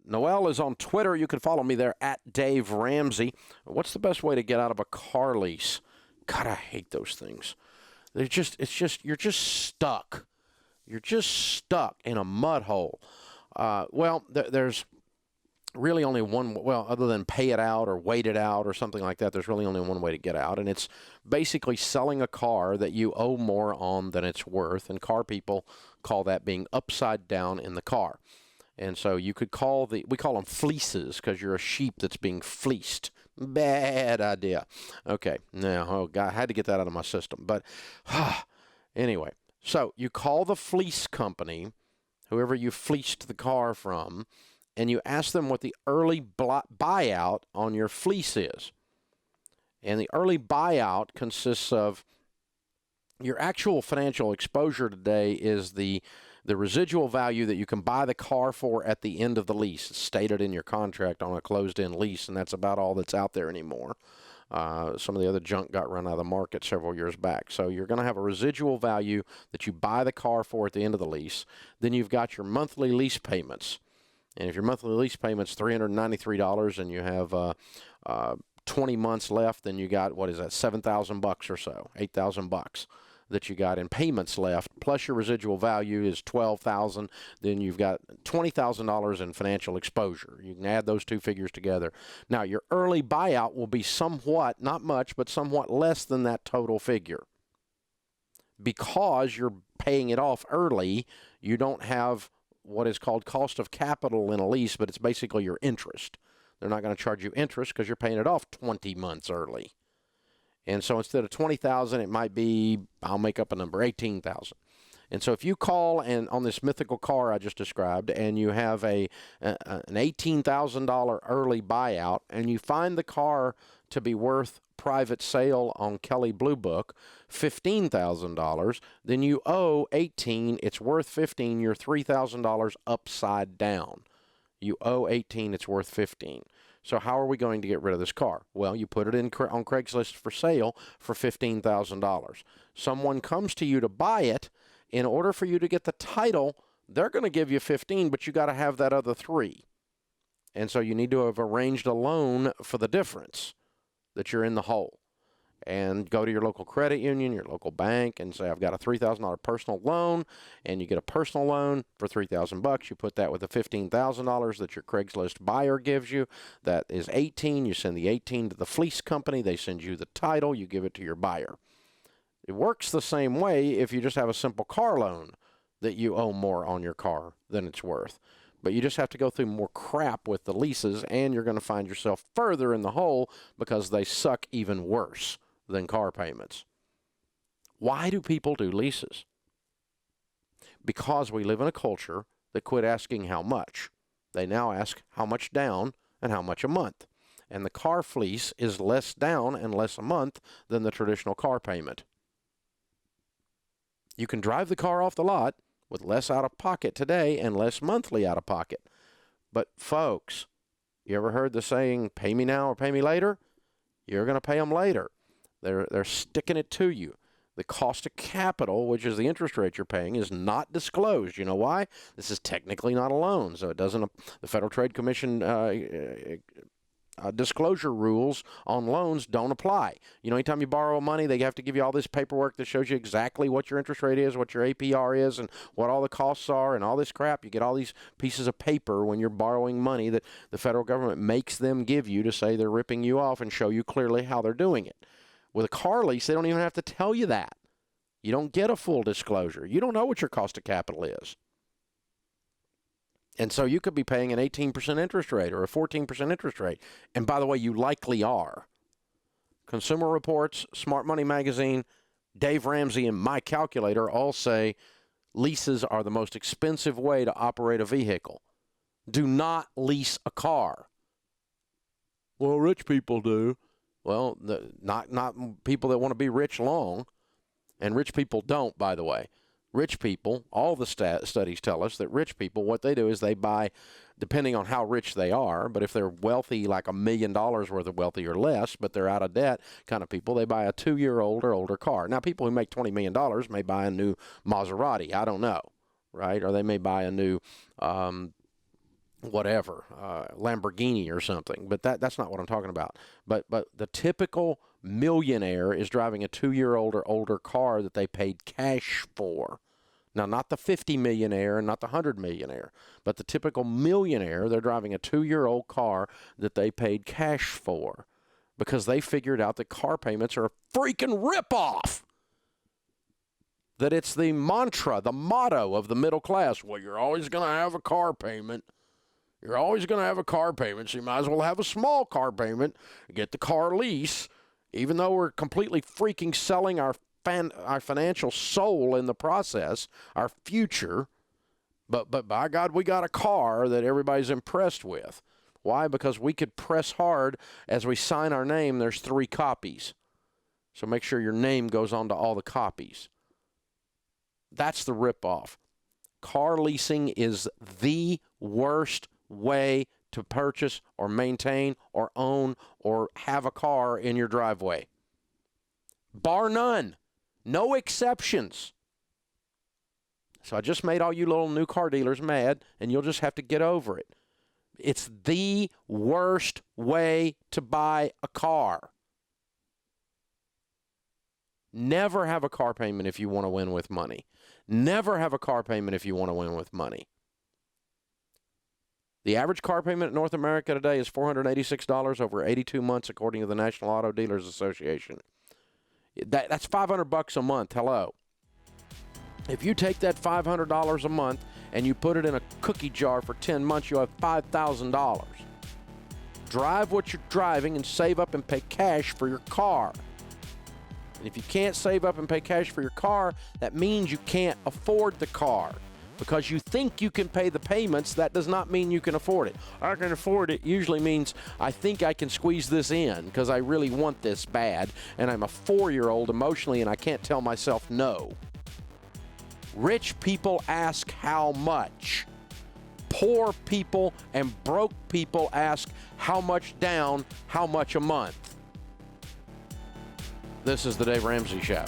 Noel is on Twitter. You can follow me there at Dave Ramsey. What's the best way to get out of a car lease? God, I hate those things. You're just stuck. You're just stuck in a mud hole. There's really only one, other than pay it out or wait it out or something like that, there's really only one way to get out, and it's basically selling a car that you owe more on than it's worth, and car people call that being upside down in the car. And so you could we call them fleeces because you're a sheep that's being fleeced. Bad idea. Okay, now, oh God, I had to get that out of my system. But anyway, so you call the fleece company, whoever you fleeced the car from, and you ask them what the early buyout on your fleece is. And the early buyout consists of your actual financial exposure today is the residual value that you can buy the car for at the end of the lease. It's stated in your contract on a closed-end lease, and that's about all that's out there anymore. Some of the other junk got run out of the market several years back. So you're going to have a residual value that you buy the car for at the end of the lease. Then you've got your monthly lease payments. And if your monthly lease payment's $393 and you have 20 months left, then you got, what is that, $7,000 or so, $8,000 that you got in payments left, plus your residual value is $12,000. Then you've got $20,000 in financial exposure. You can add those two figures together. Now, your early buyout will be somewhat, not much, but somewhat less than that total figure. Because you're paying it off early, you don't have what is called cost of capital in a lease, but it's basically your interest. They're not going to charge you interest because you're paying it off 20 months early. And so instead of $20,000, it might be, I'll make up a number, $18,000. And so if you call and on this mythical car I just described, and you have an $18,000 early buyout, and you find the car to be worth private sale on Kelley Blue Book $15,000, then you owe $18,000. It's worth $15,000. You're $3,000 upside down. You owe $18,000. It's worth $15,000. So how are we going to get rid of this car? Well, you put it on Craigslist for sale for $15,000. Someone comes to you to buy it. In order for you to get the title, they're going to give you $15,000, but you got to have that other $3,000. And so you need to have arranged a loan for the difference that you're in the hole. And go to your local credit union, your local bank, and say, I've got a $3,000 personal loan, and you get a personal loan for $3,000. You put that with the $15,000 that your Craigslist buyer gives you. That is $18,000. You send the $18,000 to the fleece company. They send you the title. You give it to your buyer. It works the same way if you just have a simple car loan that you owe more on your car than it's worth. But you just have to go through more crap with the leases, and you're going to find yourself further in the hole because they suck even worse than car payments. Why do people do leases? Because we live in a culture that quit asking how much. They now ask how much down and how much a month. And the car fleece is less down and less a month than the traditional car payment. You can drive the car off the lot with less out of pocket today and less monthly out of pocket. But folks, you ever heard the saying, pay me now or pay me later? You're going to pay them later. They're sticking it to you. The cost of capital, which is the interest rate you're paying, is not disclosed. You know why? This is technically not a loan, so it doesn't. The Federal Trade Commission disclosure rules on loans don't apply. You know, anytime you borrow money, they have to give you all this paperwork that shows you exactly what your interest rate is, what your APR is, and what all the costs are, and all this crap. You get all these pieces of paper when you're borrowing money that the federal government makes them give you to say they're ripping you off and show you clearly how they're doing it. With a car lease, they don't even have to tell you that. You don't get a full disclosure. You don't know what your cost of capital is. And so you could be paying an 18% interest rate or a 14% interest rate. And by the way, you likely are. Consumer Reports, Smart Money Magazine, Dave Ramsey, and My Calculator all say leases are the most expensive way to operate a vehicle. Do not lease a car. Well, rich people do. Well, not people that want to be rich long. And rich people don't, by the way. Rich people, all the studies tell us that rich people, what they do is they buy, depending on how rich they are, but if they're wealthy, like $1 million worth of wealthy or less, but they're out of debt kind of people, they buy a 2-year-old or older car. Now, people who make $20 million may buy a new Maserati. I don't know, right? Or they may buy a new whatever, Lamborghini or something. But that's not what I'm talking about. But the typical millionaire is driving a 2-year-old or older car that they paid cash for. Now, not the 50 millionaire and not the 100 millionaire, but the typical millionaire, they're driving a 2-year-old car that they paid cash for because they figured out that car payments are a freaking ripoff. That it's the mantra, the motto of the middle class. Well, you're always going to have a car payment. You're always going to have a car payment, so you might as well have a small car payment, get the car lease, even though we're completely freaking selling our financial soul in the process, our future. But by God, we got a car that everybody's impressed with. Why? Because we could press hard as we sign our name. There's 3 copies. So make sure your name goes onto all the copies. That's the ripoff. Car leasing is the worst way to purchase or maintain or own or have a car in your driveway. Bar none. No exceptions. So I just made all you little new car dealers mad, and you'll just have to get over it. It's the worst way to buy a car. Never have a car payment if you want to win with money. Never have a car payment if you want to win with money. The average car payment in North America today is $486 over 82 months, according to the National Auto Dealers Association. That's $500 a month. Hello. If you take that $500 a month and you put it in a cookie jar for 10 months, you'll have $5,000. Drive what you're driving and save up and pay cash for your car. And if you can't save up and pay cash for your car, that means you can't afford the car. Because you think you can pay the payments, that does not mean you can afford it. I can afford it usually means I think I can squeeze this in because I really want this bad, and I'm a 4-year-old emotionally and I can't tell myself no. Rich people ask how much. Poor people and broke people ask how much down, how much a month. This is the Dave Ramsey Show.